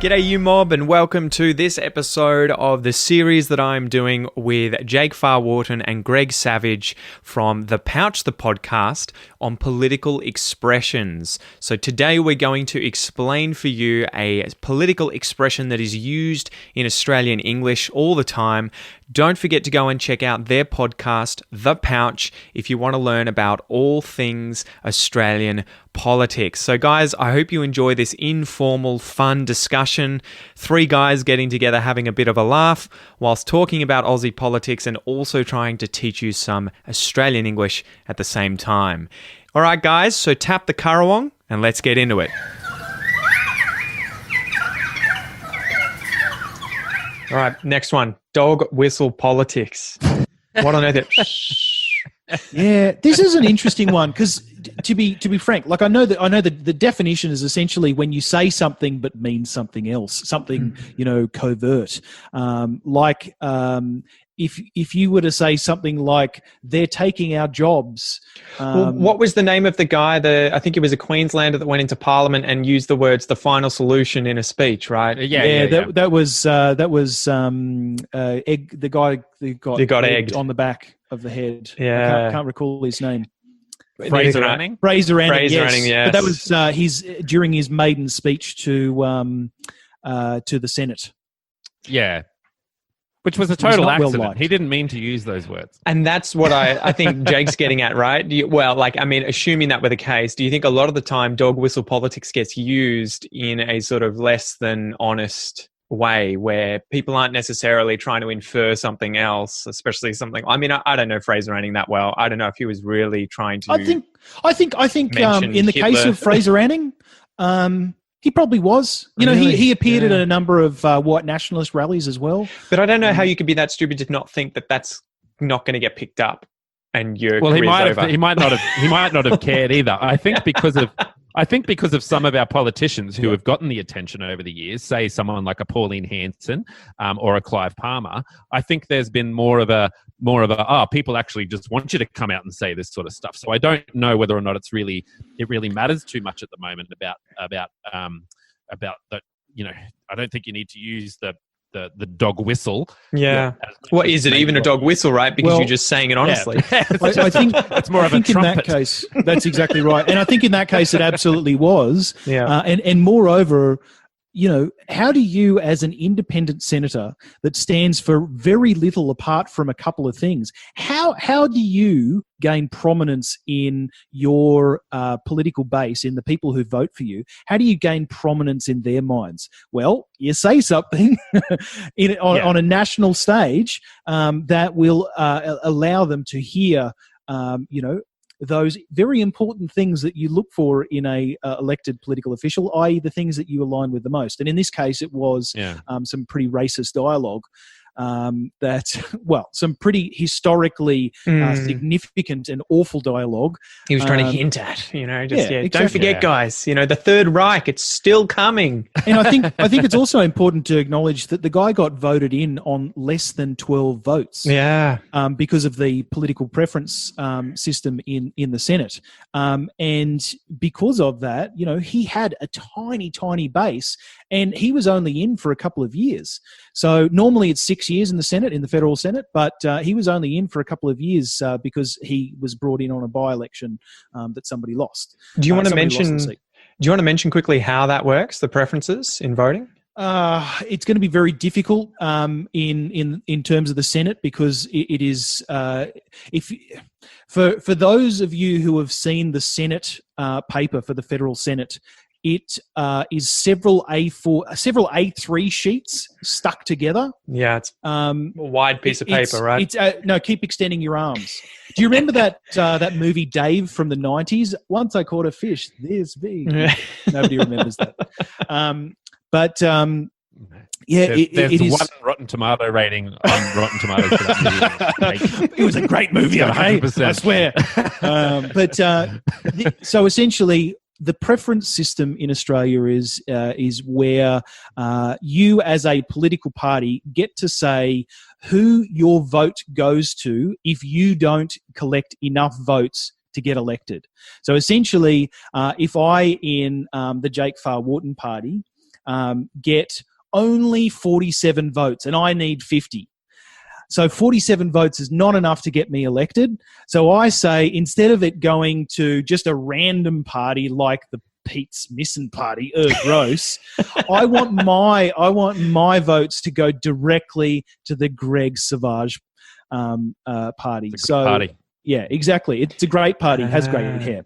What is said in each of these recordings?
G'day you mob, and welcome to this episode of the series that I'm doing with Jake Farr-Wharton and Gregg Savage from The Pouch, the podcast on political expressions. So today we're going to explain for you a political expression that is used in Australian English all the time. Don't forget to go and check out their podcast, The Pouch, if you want to learn about all things Australian politics. So guys, I hope you enjoy this informal, fun discussion. Three guys getting together, having a bit of a laugh whilst talking about Aussie politics and also trying to teach you some Australian English at the same time. All right, guys, so tap the currawong and let's get into it. All right, next one. Dog whistle politics. What on earth? Yeah, this is an interesting one because, to be frank, like I know that the definition is essentially when you say something but means something else, something covert. If you were to say something like they're taking our jobs. Well, what was the name of the guy? I think he was a Queenslander that went into Parliament and used the words "the final solution" in a speech, right? That was Egg. The guy that got egged on the back of the head. Yeah, I can't recall his name. Fraser Anning. Yes. But that was during his maiden speech to the Senate. Yeah. Which was a total accident. He didn't mean to use those words. And that's what I think Jake's getting at, right? Assuming that were the case, do you think a lot of the time dog whistle politics gets used in a sort of less than honest way where people aren't necessarily trying to infer something else, especially something... I don't know Fraser Anning that well. I don't know if he was really trying to... I think in the case of Fraser Anning... he probably was. Really? He appeared at a number of white nationalist rallies as well. But I don't know how you could be that stupid to not think that that's not going to get picked up and your career's over. He might not have cared either. I think because of some of our politicians who have gotten the attention over the years, say someone like a Pauline Hanson or a Clive Palmer, I think there's been more of a people actually just want you to come out and say this sort of stuff. So I don't know whether or not it really matters too much at the moment about that. I don't think you need to use the dog whistle. Yeah. What is it? Even a dog whistle, right? Because you're just saying it honestly. Yeah. I think it's more of a trumpet. In that case, that's exactly right. And I think in that case, it absolutely was. Yeah. And moreover, how do you, as an independent senator that stands for very little apart from a couple of things, how do you gain prominence in your political base, in the people who vote for you? How do you gain prominence in their minds? Well, you say something on a national stage that will allow them to hear, those very important things that you look for in a elected political official, i.e. the things that you align with the most. And in this case, it was some pretty racist dialogue some pretty historically significant and awful dialogue. He was trying to hint at, exactly. Don't forget, guys, the Third Reich, it's still coming. And I think it's also important to acknowledge that the guy got voted in on less than 12 votes. Yeah. Because of the political preference system in the Senate. And because of that, he had a tiny, tiny base, and he was only in for a couple of years. So normally it's 6 years in the Senate, in the federal Senate, but he was only in for a couple of years because he was brought in on a by-election that somebody lost. Do you want to mention quickly how that works, the preferences in voting? It's going to be very difficult in terms of the Senate because it is for those of you who have seen the Senate paper for the federal Senate. It is several A3 sheets stuck together. Yeah, it's a wide piece of paper, right? Keep extending your arms. Do you remember that movie Dave from the 90s? Once I caught a fish this big. Nobody remembers that. There's one Rotten Tomato rating on Rotten Tomatoes for that movie. It was a great movie, okay? I swear. So essentially, the preference system in Australia is where you as a political party get to say who your vote goes to if you don't collect enough votes to get elected. So essentially, if I, in the Jake Farr-Wharton party, get only 47 votes, and I need 50. So 47 votes is not enough to get me elected. So I say, instead of it going to just a random party like the Pete Smithson party, gross, I want my votes to go directly to the Gregg Savage party. Party. Yeah, exactly. It's a great party. Has great hair.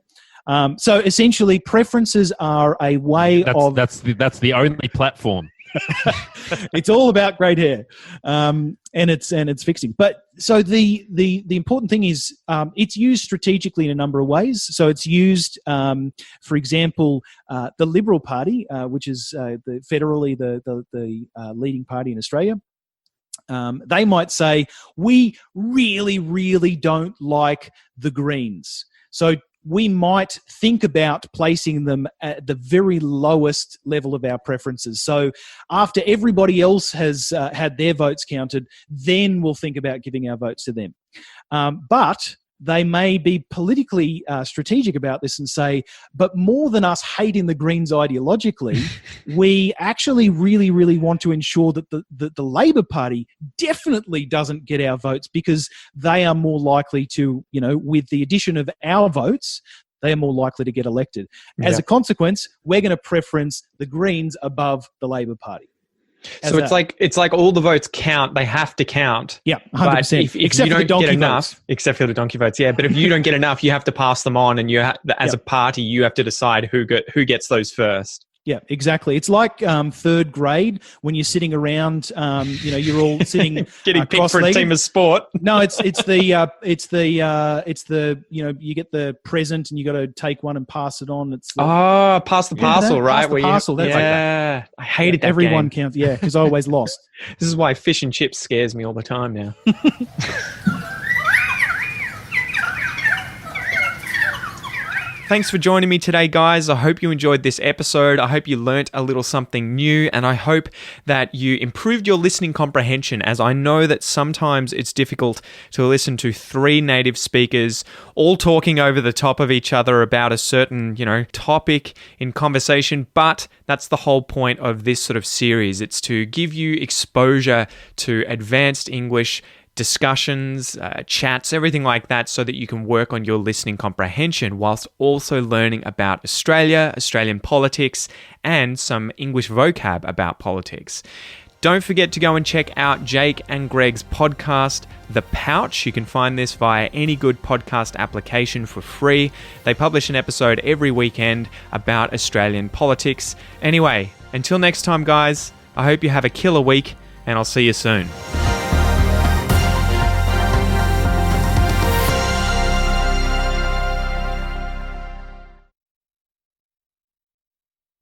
So essentially, preferences are a way that's the only platform. It's all about great hair, and it's fixing. But so the important thing is it's used strategically in a number of ways. So it's used, for example, the Liberal Party, which is federally the leading party in Australia. They might say, we really, really don't like the Greens. So we might think about placing them at the very lowest level of our preferences. So after everybody else has had their votes counted, then we'll think about giving our votes to them. But they may be politically strategic about this and say, but more than us hating the Greens ideologically, we actually really, really want to ensure that the Labor Party definitely doesn't get our votes, because they are more likely to, with the addition of our votes, they are more likely to get elected. As a consequence, we're going to preference the Greens above the Labor Party. So it's like all the votes count. They have to count. Yeah, 100%. If except you don't get enough, except for the donkey votes. Yeah, but if you don't get enough, you have to pass them on, and as a party, you have to decide who gets those first. Yeah, exactly. It's like third grade when you're sitting around. You're all sitting getting picked for a team of sport. No, it's the you get the present and you got to take one and pass it on. It's pass the parcel, right? Pass the parcel. That's like that. I hated that. Everyone game. counts. Yeah, because I always lost. This is why fish and chips scares me all the time now. Thanks for joining me today, guys. I hope you enjoyed this episode. I hope you learnt a little something new, and I hope that you improved your listening comprehension, as I know that sometimes it's difficult to listen to three native speakers all talking over the top of each other about a certain, topic in conversation, but that's the whole point of this sort of series. It's to give you exposure to advanced English discussions, chats, everything like that, so that you can work on your listening comprehension whilst also learning about Australia, Australian politics, and some English vocab about politics. Don't forget to go and check out Jake and Gregg's podcast, The Pouch. You can find this via any good podcast application for free. They publish an episode every weekend about Australian politics. Anyway, until next time, guys, I hope you have a killer week, and I'll see you soon.